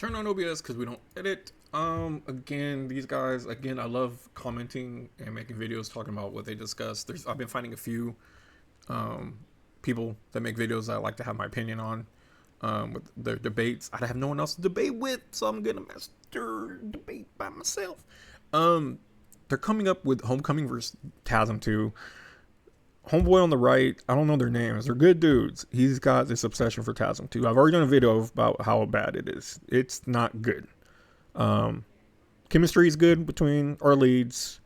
turn on OBS because we don't edit. Again, these guys, again, I love commenting and making videos talking about what they discuss. I've been finding a few people that make videos that I like to have my opinion on with their debates. I have no one else to debate with, so I'm gonna master debate by myself. They're coming up with Homecoming versus TASM 2. Homeboy on the right, I don't know their names. They're good dudes. He's got this obsession for TASM 2. I've already done a video about how bad it is. It's not good. Chemistry is good between our leads,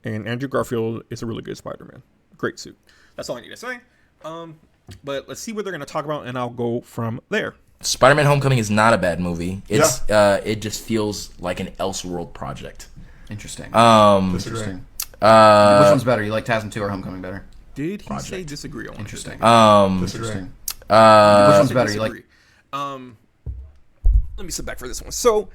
and Andrew Garfield is a really good Spider-Man. Great suit. That's all I need to say. But let's see what they're going to talk about, and I'll go from there. Spider-Man Homecoming is not a bad movie. It just feels like an Elseworld project. Interesting. Interesting. Which one's better? You like TASM 2 or Homecoming better? Did he say disagree on Interesting. Interesting. Which one's better? You like? Let me sit back for this one. So,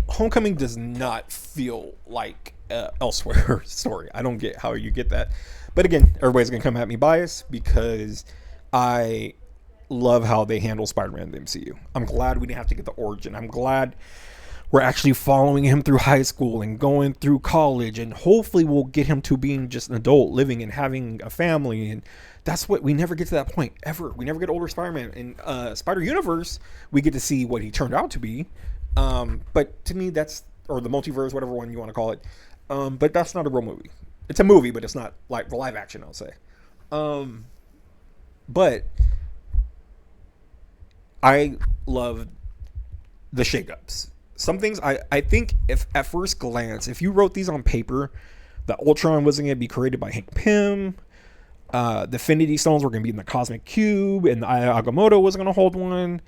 Homecoming does not feel like Elsewhere story. I don't get how you get that, but again, everybody's gonna come at me biased because I love how they handle Spider-Man in the MCU. I'm glad we didn't have to get the origin. I'm glad we're actually following him through high school and going through college, and hopefully we'll get him to being just an adult living and having a family. And that's what we never get to that point ever. We never get older Spider-Man. In Spider Universe, we get to see what he turned out to be. But to me, that's, or the multiverse, whatever one you want to call it. But that's not a real movie. It's a movie, but it's not like live action, I'll say. But I love the shakeups. Some things I think, if at first glance, if you wrote these on paper, that Ultron wasn't going to be created by Hank Pym, the Infinity Stones were going to be in the Cosmic Cube, and Agamotto was going to hold one.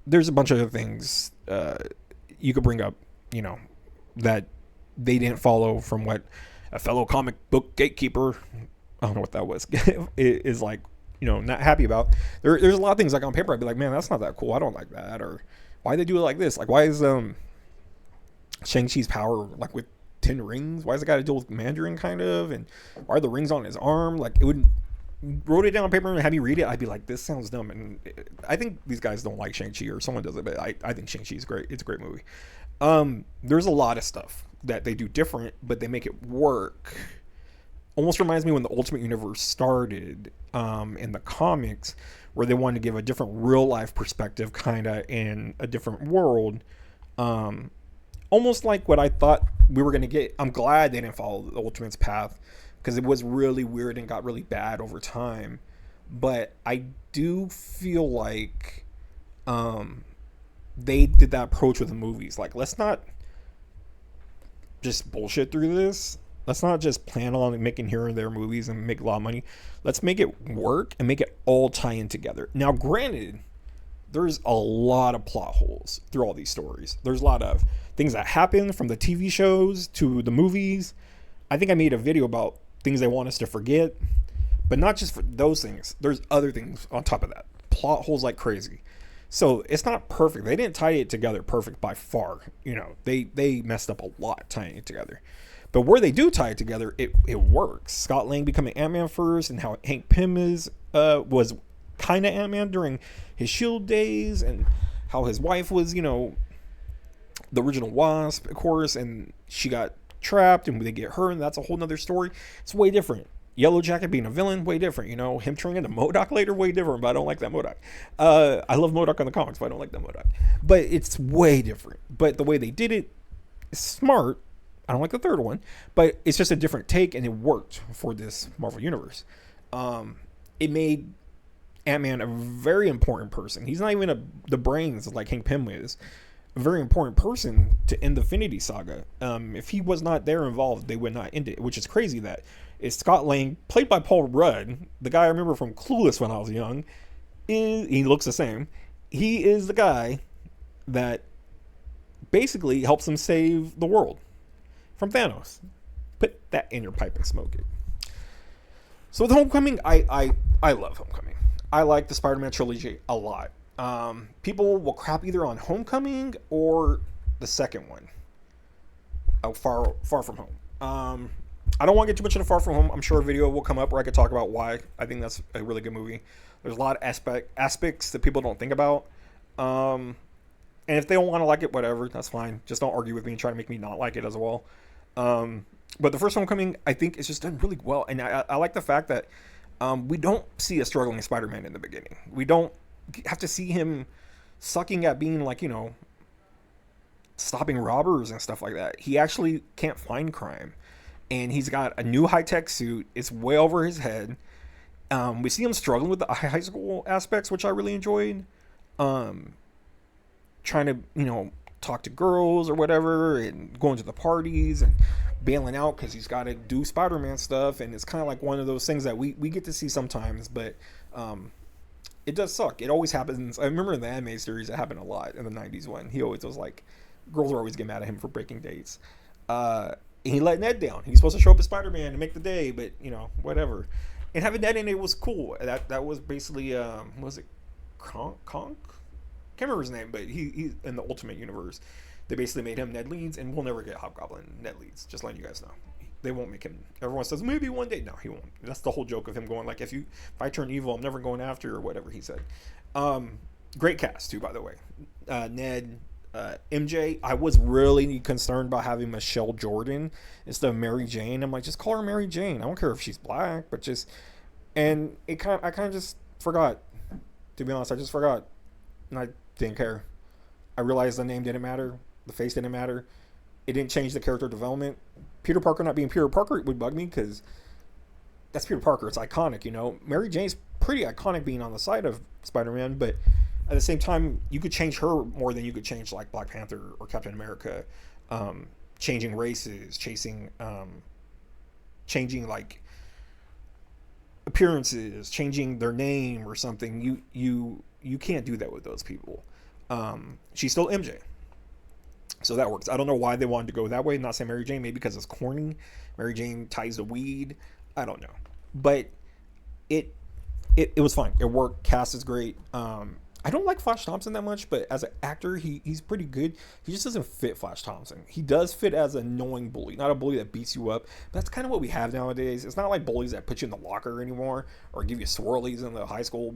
There's a bunch of other things you could bring up, that they didn't follow from what a fellow comic book gatekeeper, I don't know what that was, is like, not happy about. There's a lot of things like on paper I'd be like, man, that's not that cool. I don't like that. Or why they do it like this? Like, why is Shang-Chi's power like with 10 rings? Why does it got to deal with Mandarin kind of? And why are the rings on his arm? Like, it would wrote it down on paper and have me read it, I'd be like, this sounds dumb. And I think these guys don't like Shang-Chi, or someone does it, but I think Shang-Chi is great. It's a great movie. There's a lot of stuff that they do different, but they make it work. Almost reminds me when the Ultimate Universe started in the comics, where they wanted to give a different real life perspective, kind of in a different world. Almost like what I thought we were going to get. I'm glad they didn't follow the Ultimate's path, because it was really weird and got really bad over time. But I do feel like they did that approach with the movies. Like, let's not just bullshit through this. Let's not just plan on making here and there movies and make a lot of money. Let's make it work and make it all tie in together. Now, granted, there's a lot of plot holes through all these stories. There's a lot of things that happen from the TV shows to the movies. I think I made a video about things they want us to forget, but not just for those things. There's other things on top of that. Plot holes like crazy. So it's not perfect. They didn't tie it together perfect by far. They messed up a lot tying it together. But where they do tie it together, it works. Scott Lang becoming Ant-Man first, and how Hank Pym was kind of Ant-Man during his S.H.I.E.L.D. days, and how his wife was, the original Wasp, of course, and she got trapped, and they get her, and that's a whole nother story. It's way different. Yellow Jacket being a villain, way different. Him turning into MODOK later, way different, but I don't like that MODOK. I love MODOK in the comics, but I don't like that MODOK. But it's way different. But the way they did it is smart. I don't like the third one, but it's just a different take, and it worked for this Marvel Universe. It made Ant-Man a very important person. He's not even the brains like Hank Pym is. A very important person to end the Infinity Saga. If he was not there involved, they would not end it, which is crazy. That is Scott Lang, played by Paul Rudd, the guy I remember from Clueless when I was young. He looks the same. He is the guy that basically helps him save the world from Thanos. Put that in your pipe and smoke it. So with Homecoming, I love Homecoming. I like the Spider-Man trilogy a lot. People will crap either on Homecoming or the second one, Far From Home. I don't want to get too much into Far From Home. I'm sure a video will come up where I could talk about why I think that's a really good movie. There's a lot of aspects that people don't think about. And if they don't want to like it, whatever, that's fine. Just don't argue with me and try to make me not like it as well. But the first Homecoming, I think, is just done really well. And I like the fact that we don't see a struggling Spider-Man in the beginning. We don't have to see him sucking at being like, stopping robbers and stuff like that. He actually can't find crime. And he's got a new high-tech suit. It's way over his head. We see him struggling with the high school aspects, which I really enjoyed. Trying to, talk to girls or whatever and going to the parties and bailing out because he's got to do Spider-Man stuff. And it's kind of like one of those things that we get to see sometimes, but it does suck. It always happens. I remember in the anime series, it happened a lot in the 90s when he always was like, girls were always getting mad at him for breaking dates. He let Ned down. He's supposed to show up as Spider-Man to make the day, but, whatever. And having Ned in it was cool. That was basically, was it Conk? Can't remember his name, but he's in the Ultimate Universe. They basically made him Ned Leeds, and we'll never get Hobgoblin Ned Leeds. Just letting you guys know. They won't make him. Everyone says maybe one day. No, he won't. That's the whole joke of him going like, if I turn evil, I'm never going after you, or whatever he said. Great cast too, by the way. Ned, MJ. I was really concerned about having Michelle Jordan instead of Mary Jane. I'm like, just call her Mary Jane. I don't care if she's black, but just. And I kind of just forgot. To be honest, I just forgot, and I didn't care. I realized the name didn't matter. The face didn't matter. It didn't change the character development. Peter Parker not being Peter Parker would bug me because that's Peter Parker. It's iconic, Mary Jane's pretty iconic being on the side of Spider-Man, but at the same time, you could change her more than you could change like Black Panther or Captain America. Changing races, changing like appearances, changing their name or something. You can't do that with those people. She's still MJ. So that works. I don't know why they wanted to go that way, not say Mary Jane, maybe because it's corny. Mary Jane ties to weed. I don't know. But it was fine. It worked. Cast is great. I don't like Flash Thompson that much, but as an actor, he's pretty good. He just doesn't fit Flash Thompson. He does fit as an annoying bully, not a bully that beats you up. But that's kind of what we have nowadays. It's not like bullies that put you in the locker anymore or give you swirlies in the high school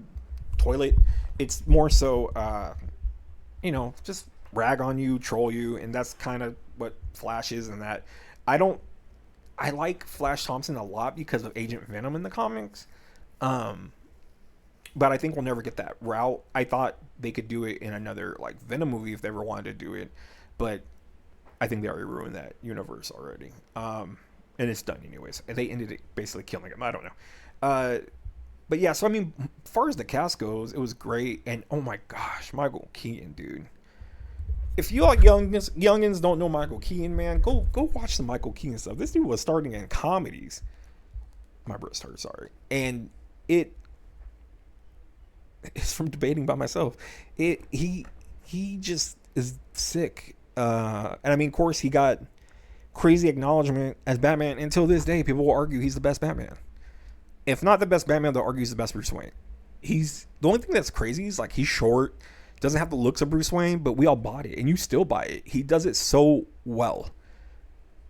toilet. It's more so, just rag on you, troll you, and that's kind of what Flash is. And that I like Flash Thompson a lot because of Agent Venom in the comics. But I think we'll never get that route. I thought they could do it in another like Venom movie if they ever wanted to do it, but I think they already ruined that universe already. And it's done anyways. And they ended it basically killing him. I don't know. But yeah, so I mean, as far as the cast goes, it was great. And oh my gosh, Michael Keaton, dude. If you like youngins don't know Michael Keaton, man, go watch the Michael Keaton stuff. This dude was starting in comedies. My breast hurt, sorry. And it's from debating by myself. He just is sick. And I mean, of course, he got crazy acknowledgement as Batman. Until this day, people will argue he's the best Batman. If not the best Batman, they'll argue he's the best Bruce Wayne. The only thing that's crazy is like he's short, doesn't have the looks of Bruce Wayne, but we all bought it, and you still buy it. He does it so well.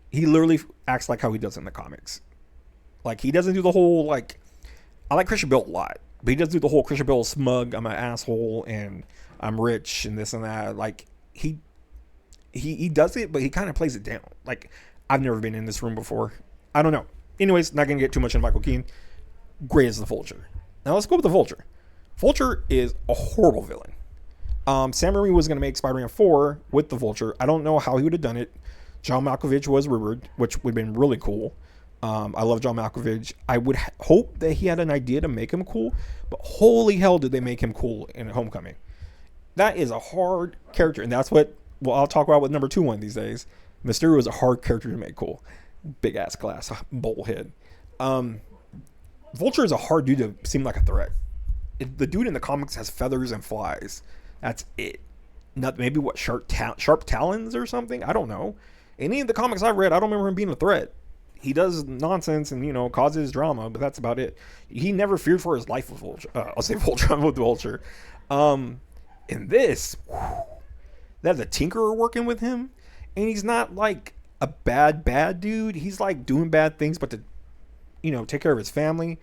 He literally acts like how he does in the comics. Like he doesn't do the whole like. I like Christian Bale a lot, but he doesn't do the whole Christian Bale smug. I'm an asshole and I'm rich and this and that. Like he does it, but he kind of plays it down. Like I've never been in this room before. I don't know. Anyways, not gonna get too much into Michael Keaton. Great as the Vulture. Now let's go with the Vulture. Vulture is a horrible villain. Sam Raimi was going to make Spider-Man 4 with the Vulture. I don't know how he would have done it. John Malkovich was rumored, which would have been really cool. I love John Malkovich. I would hope that he had an idea to make him cool, but holy hell did they make him cool in Homecoming. That is a hard character, and that's what I'll talk about with number 2 one these days. Mysterio is a hard character to make cool. Big ass glass bowl head. Vulture is a hard dude to seem like a threat. The dude in the comics has feathers and flies. That's it. Not maybe what sharp talons or something. I don't know. Any of the comics I've read, I don't remember him being a threat. He does nonsense and causes drama, but that's about it. He never feared for his life with Vulture. I'll say Vulture with Vulture. In this, they have the Tinkerer working with him, and he's not like a bad dude. He's like doing bad things, but to take care of his family.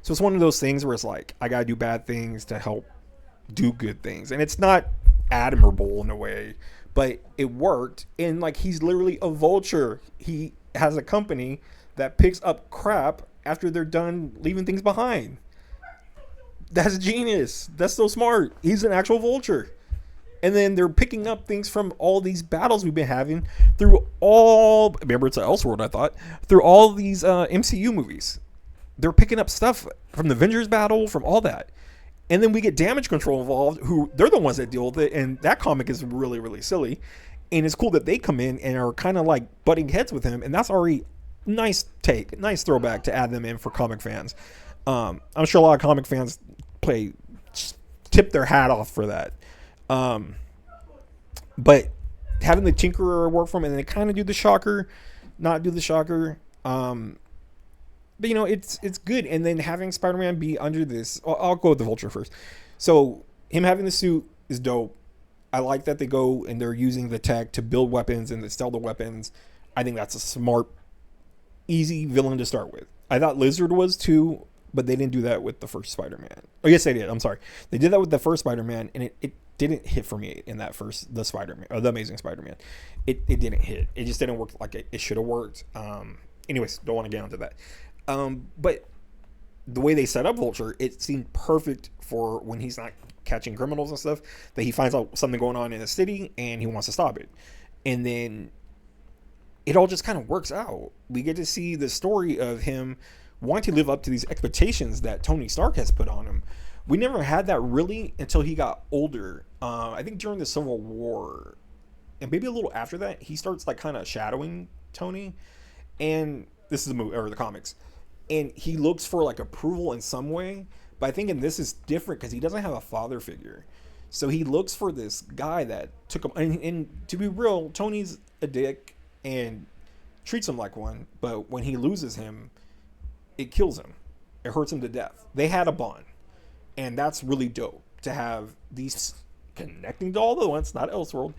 So it's one of those things where it's like, I gotta do bad things to help do good things, and it's not admirable in a way, but it worked. And like, he's literally a vulture. He has a company that picks up crap after they're done leaving things behind. That's genius. That's so smart. He's an actual vulture. And then they're picking up things from all these battles we've been having through all, remember it's an Elseworld, I thought, through all these MCU movies. They're picking up stuff from the Avengers battle, from all that. And then we get Damage Control involved, who they're the ones that deal with it. And that comic is really, really silly. And it's cool that they come in and are kind of like butting heads with him. And that's already nice take, nice throwback to add them in for comic fans. I'm sure a lot of comic fans tip their hat off for that. But having the Tinkerer work for him, and then kind of do the Shocker, not do the Shocker. But you know, it's good. And then having Spider-Man be under this, I'll go with the Vulture first. So him having the suit is dope. I like that they go and they're using the tech to build weapons and to sell the weapons. I think that's a smart, easy villain to start with. I thought Lizard was too, but they didn't do that with the first Spider-Man. Oh, yes, they did. I'm sorry. They did that with the first Spider-Man, and it didn't hit for me in that first, the Spider-Man, or the Amazing Spider-Man. It didn't hit. It just didn't work like it should have worked. Anyways, don't want to get into that. But the way they set up Vulture, it seemed perfect for when he's not catching criminals and stuff, that he finds out something going on in the city and he wants to stop it. And then it all just kind of works out. We get to see the story of him wanting to live up to these expectations that Tony Stark has put on him. We never had that really until he got older. I think during the Civil War, and maybe a little after that, he starts like kind of shadowing Tony. And this is the movie or the comics. And he looks for like approval in some way, but I think in this is different because he doesn't have a father figure. So he looks for this guy that took him, and to be real, Tony's a dick and treats him like one, but when he loses him, it kills him. It hurts him to death. They had a bond, and that's really dope to have these connecting to all the ones, not Elseworld,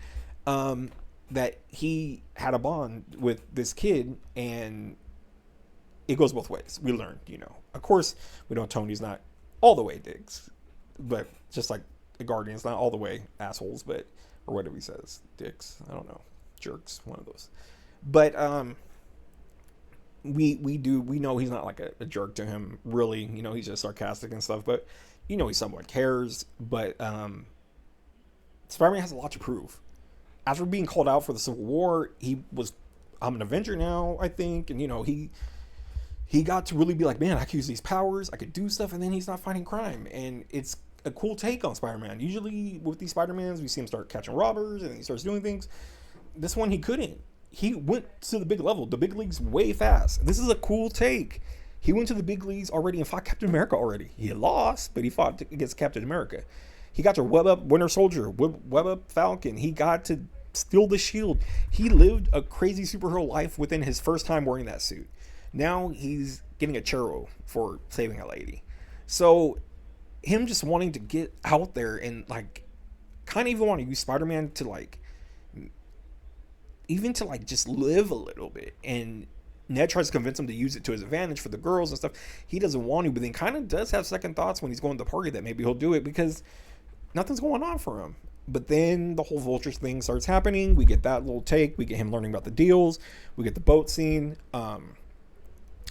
that he had a bond with this kid, and it goes both ways. We learned, you know. Of course, we know Tony's not all the way dicks, but just like the Guardians, not all the way assholes, but, or whatever he says, dicks. I don't know, jerks, one of those. But we know he's not like a jerk to him, really. You know, he's just sarcastic and stuff, but you know he somewhat cares. But Spider-Man has a lot to prove. After being called out for the Civil War, I'm an Avenger now, I think, and you know he got to really be like, man, I could use these powers, I could do stuff, and then he's not fighting crime. And it's a cool take on Spider-Man. Usually with these Spider-Mans, we see him start catching robbers, and he starts doing things. This one, he couldn't. He went to the big level, the big leagues way fast. This is a cool take. He went to the big leagues already and fought Captain America already. He lost, but he fought against Captain America. He got to web up Winter Soldier, web up Falcon. He got to steal the shield. He lived a crazy superhero life within his first time wearing that suit. Now he's getting a churro for saving a lady. So him just wanting to get out there and like kind of even want to use Spider-Man to like even to like just live a little bit. And Ned tries to convince him to use it to his advantage for the girls and stuff. He doesn't want to, but then kind of does have second thoughts when he's going to the party that maybe he'll do it because nothing's going on for him. But then the whole Vultures thing starts happening. We get that little take. We get him learning about the deals. We get the boat scene.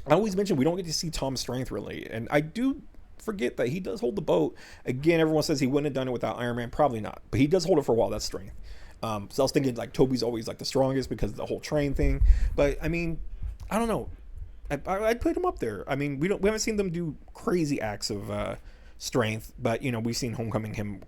I always mention we don't get to see Tom's strength really, and I do forget that he does hold the boat. Again, everyone says he wouldn't have done it without Iron Man. Probably not, but he does hold it for a while. That's strength. So I was thinking like Toby's always like the strongest because of the whole train thing. But I mean, I don't know. I'd put him up there. I mean, we haven't seen them do crazy acts of strength, but you know we've seen Homecoming him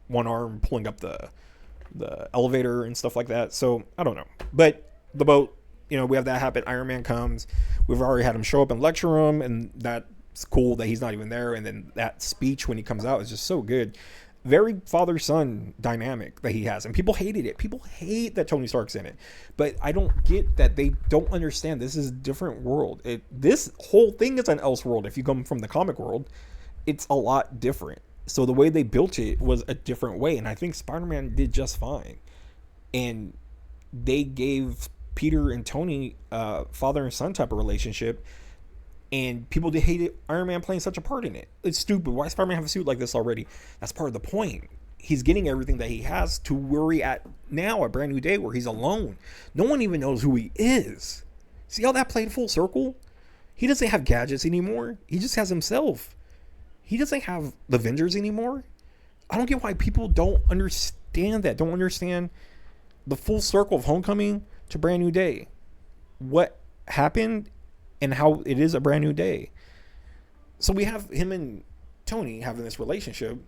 one arm pulling up the elevator and stuff like that. So I don't know, but the boat. You know, we have that happen. Iron Man comes. We've already had him show up in lecture room, and that's cool that he's not even there. And then that speech when he comes out is just so good. Very father-son dynamic that he has. And people hated it. People hate that Tony Stark's in it. But I don't get that they don't understand this is a different world. This whole thing is an Elseworld. If you come from the comic world, it's a lot different. So the way they built it was a different way. And I think Spider-Man did just fine. And they gave Peter and Tony father and son type of relationship And people hated Iron Man playing such a part in it. It's stupid. Why does Spider-Man have a suit like this already? That's part of the point. He's getting everything that he has to where he at now, a brand new day where he's alone. No one even knows who he is. See how that played full circle? He doesn't have gadgets anymore. He just has himself. He doesn't have the Avengers anymore. I don't get why people don't understand that. Don't understand the full circle of Homecoming to Brand New Day. What happened and how it is a brand new day. So we have him and Tony having this relationship,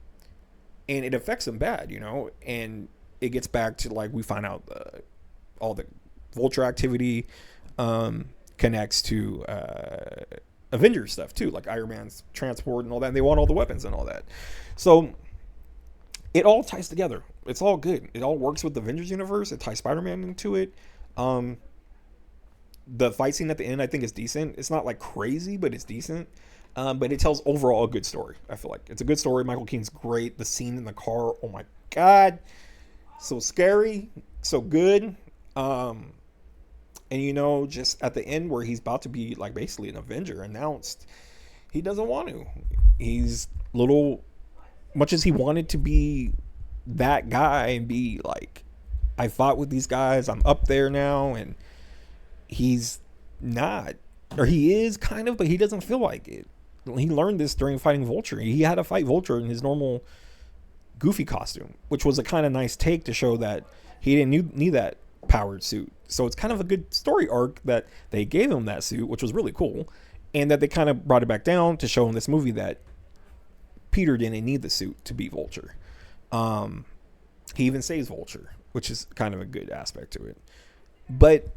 and it affects him bad, you know, and it gets back to, like, we find out all the Vulture activity connects to Avengers stuff too, like Iron Man's transport and all that, and they want all the weapons and all that. So it all ties together. It's all good. It all works with the Avengers universe. It ties Spider-Man into it. The fight scene at the end, I think, is decent. It's not like crazy, but it's decent. But it tells overall a good story. I feel like it's a good story. Michael Keaton's great. The scene in the car, oh my god, so scary, so good. And you know, just at the end where he's about to be like basically an Avenger announced, he doesn't want to. He's little, much as he wanted to be that guy and be like, I fought with these guys, I'm up there now, and he's not, or he is kind of, but he doesn't feel like it. He learned this during fighting Vulture. He had to fight Vulture in his normal goofy costume, which was a kind of nice take to show that he didn't need that powered suit. So it's kind of a good story arc that they gave him that suit, which was really cool, and that they kind of brought it back down to show in this movie that Peter didn't need the suit to beat Vulture. He even saves Vulture, which is kind of a good aspect to it. But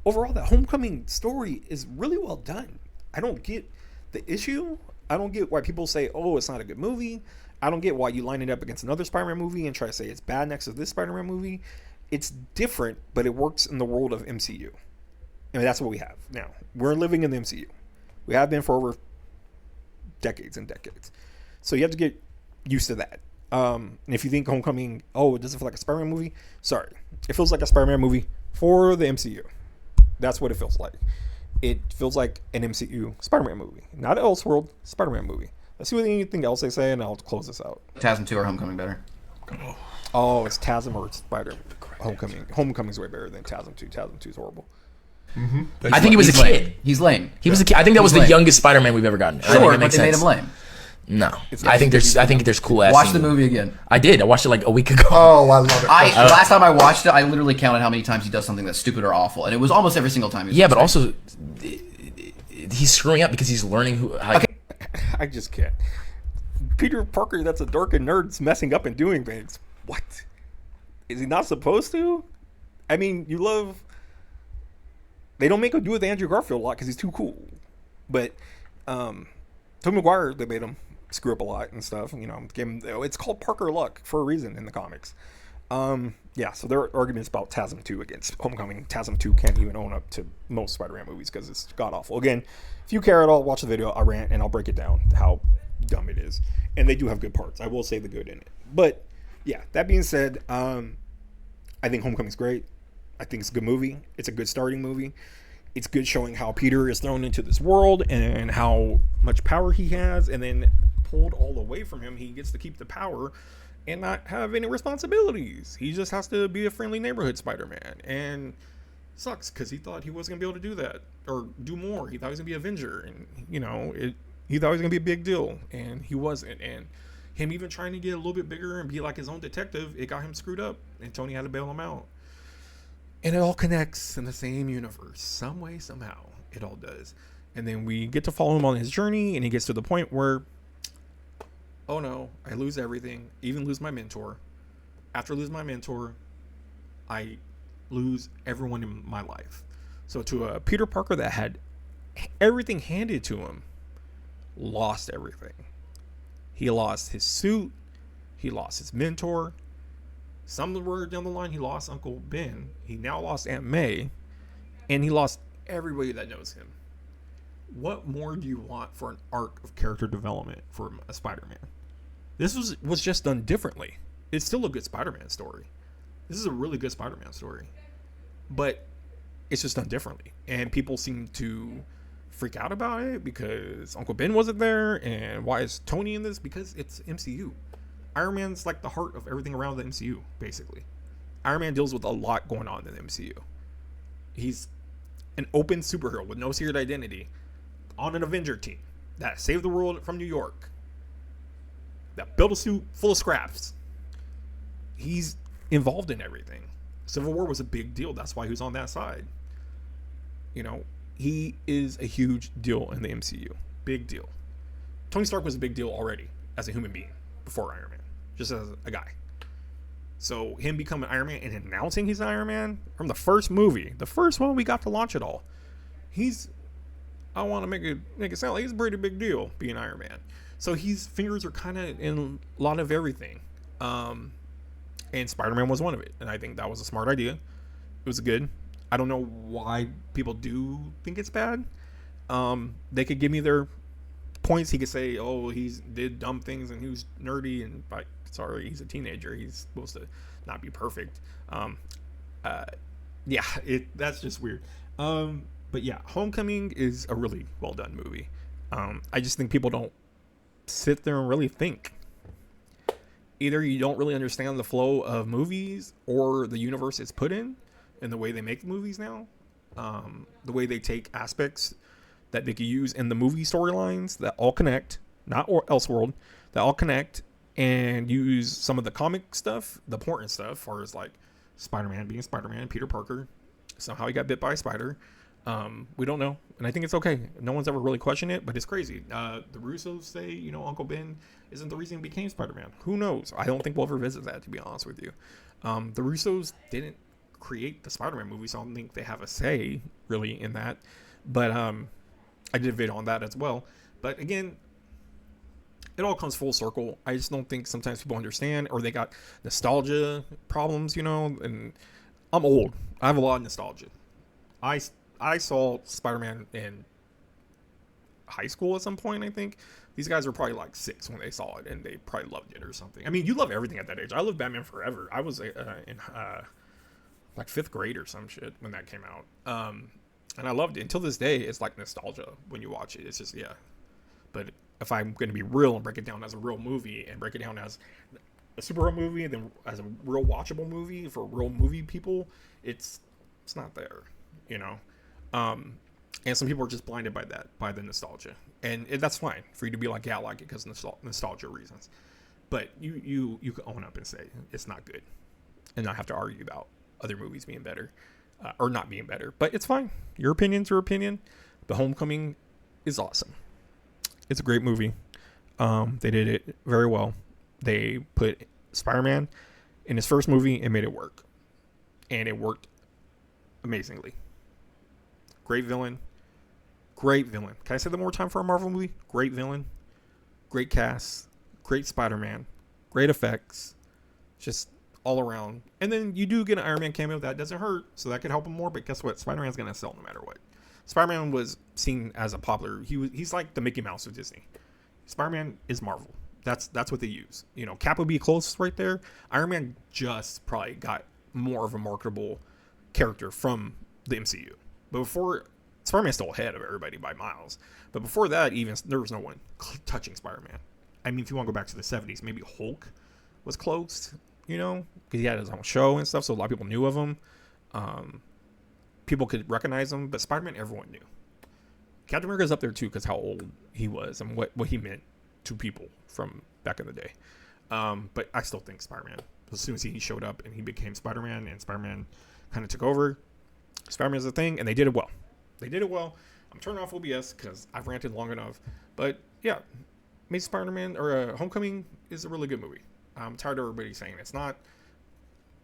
overall, that Homecoming story is really well done. I don't get the issue. I don't get why people say, oh, it's not a good movie. I don't get why you line it up against another Spider-Man movie and try to say it's bad next to this Spider-Man movie. It's different, but it works in the world of MCU. And that's what we have now. We're living in the MCU. We have been for over decades and decades. So you have to get used to that. And if you think Homecoming, oh, it doesn't feel like a Spider-Man movie, sorry. It feels like a Spider-Man movie for the MCU. That's what it feels like. It feels like an MCU Spider-Man movie, not an Elseworld Spider-Man movie. Let's see what anything else they say, and I'll close this out. TASM 2 or Homecoming better? Oh, it's TASM or Spider Homecoming. Homecoming's way better than TASM 2. TASM 2 is horrible. Mm-hmm. I think he was a kid. He's lame. He was a kid. I think that was the youngest Spider-Man we've ever gotten. Sure, but they made him lame. No, I think there's cool ass. Watch the movie again. I did. I watched it like a week ago. Oh, I love it. Last time I watched it, I literally counted how many times he does something that's stupid or awful, and it was almost every single time. Yeah, but also he's screwing up because he's learning who. Okay. I just can't. Peter Parker, that's a dork and nerd's messing up and doing things. What? Is he not supposed to? I mean, you love. They don't make him do it with Andrew Garfield a lot because he's too cool, but Tobey Maguire, they made him screw up a lot and stuff. You know, it's called Parker Luck for a reason in the comics. Yeah, so there are arguments about TASM 2 against Homecoming. TASM 2 can't even own up to most Spider-Man movies because it's god-awful. Again, if you care at all, watch the video. I rant and I'll break it down how dumb it is. And they do have good parts. I will say the good in it. But, yeah, that being said, I think Homecoming's great. I think it's a good movie. It's a good starting movie. It's good showing how Peter is thrown into this world and how much power he has, and then pulled all away from him. He gets to keep the power and not have any responsibilities. He just has to be a friendly neighborhood Spider-Man. And sucks because he thought he wasn't going to be able to do that or do more. He thought he was going to be an Avenger. And, you know, he thought he was going to be a big deal. And he wasn't. And him even trying to get a little bit bigger and be like his own detective, it got him screwed up. And Tony had to bail him out. And it all connects in the same universe. Some way, somehow. It all does. And then we get to follow him on his journey. And he gets to the point where, oh no, I lose everything, even lose my mentor. After I lose my mentor, I lose everyone in my life. So to a Peter Parker that had everything handed to him, lost everything. He lost his suit. He lost his mentor. Somewhere down the line, he lost Uncle Ben. He now lost Aunt May. And he lost everybody that knows him. What more do you want for an arc of character development for a Spider-Man? This was just done differently. It's still a good Spider-Man story. This is a really good Spider-Man story. But it's just done differently. And people seem to freak out about it because Uncle Ben wasn't there, and why is Tony in this? Because it's MCU. Iron Man's like the heart of everything around the MCU, basically. Iron Man deals with a lot going on in the MCU. He's an open superhero with no secret identity on an Avenger team that saved the world from New York, that built a suit full of scraps. He's involved in everything. Civil War was a big deal. That's why he was on that side. You know, he is a huge deal in the MCU. Big deal. Tony Stark was a big deal already as a human being before Iron Man, just as a guy. So him becoming Iron Man and announcing he's Iron Man from the first movie, the first one we got to launch it all, I want to make it sound like he's a pretty big deal being Iron Man. So his fingers are kind of in a lot of everything. And Spider-Man was one of it. And I think that was a smart idea. It was good. I don't know why people do think it's bad. They could give me their points. He could say, oh, he did dumb things and he was nerdy. And sorry, he's a teenager. He's supposed to not be perfect. Yeah, that's just weird. But yeah, Homecoming is a really well done movie. I just think people don't sit there and really think. Either you don't really understand the flow of movies or the universe it's put in and the way they make movies now. The way they take aspects that they could use in the movie storylines that all connect, not Elseworld, that all connect, and use some of the comic stuff, the important stuff, as far as like Spider-Man being Spider-Man, Peter Parker, somehow he got bit by a spider. We don't know, and I think it's okay. No one's ever really questioned it, but it's crazy. The Russos say, Uncle Ben isn't the reason he became Spider-Man. Who knows? I don't think we'll ever visit that, to be honest with you. The Russos didn't create the Spider-Man movie, so I don't think they have a say, really, in that. But I did a video on that as well. But again, it all comes full circle. I just don't think sometimes people understand, or they got nostalgia problems, and I'm old. I have a lot of nostalgia. I saw Spider-Man in high school at some point, I think. These guys were probably like 6 when they saw it, and they probably loved it or something. I mean, you love everything at that age. I loved Batman forever. I was in like 5th grade or some shit when that came out. And I loved it. Until this day, it's like nostalgia when you watch it. It's just, yeah. But if I'm going to be real and break it down as a real movie and break it down as a superhero movie and then as a real watchable movie for real movie people, it's not there, and some people are just blinded by the nostalgia, and that's fine for you to be like, yeah, I like it because nostalgia reasons, but you can own up and say it's not good and not have to argue about other movies being better or not being better. But it's fine. Your opinion's your opinion. The Homecoming is awesome. It's a great movie. They did it very well. They put Spider-Man in his first movie and made it work, and it worked amazingly. Great villain. Can I say that more time for a Marvel movie? Great villain. Great cast. Great Spider-Man. Great effects. Just all around. And then you do get an Iron Man cameo. That doesn't hurt, so that could help him more. But guess what? Spider-Man's going to sell no matter what. Spider-Man was seen as a popular... He's like the Mickey Mouse of Disney. Spider-Man is Marvel. That's what they use. Cap would be close right there. Iron Man just probably got more of a marketable character from the MCU. But before, Spider-Man's still ahead of everybody by miles. But before that, even there was no one touching Spider-Man. I mean, if you want to go back to the 70s, maybe Hulk was close, because he had his own show and stuff, so a lot of people knew of him. People could recognize him, but Spider-Man, everyone knew. Captain America's up there too, because how old he was and what he meant to people from back in the day. But I still think Spider-Man, as soon as he showed up and he became Spider-Man and Spider-Man kind of took over, Spider-Man is a thing, and they did it well. I'm turning off OBS because I've ranted long enough. But yeah, Amazing Spider-Man or Homecoming is a really good movie. I'm tired of everybody saying it's not.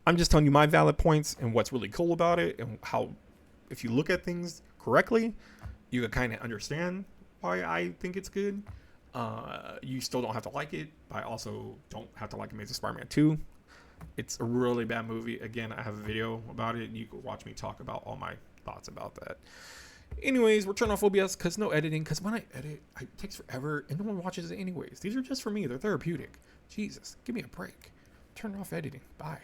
I'm just telling you my valid points and what's really cool about it, and how, if you look at things correctly, you can kind of understand why I think it's good. You still don't have to like it, but I also don't have to like Amazing Spider-Man 2. It's a really bad movie. Again, I have a video about it. You can watch me talk about all my thoughts about that. Anyways, we're turning off OBS because no editing. Because when I edit, it takes forever and no one watches it anyways. These are just for me. They're therapeutic. Jesus, give me a break. Turn off editing. Bye.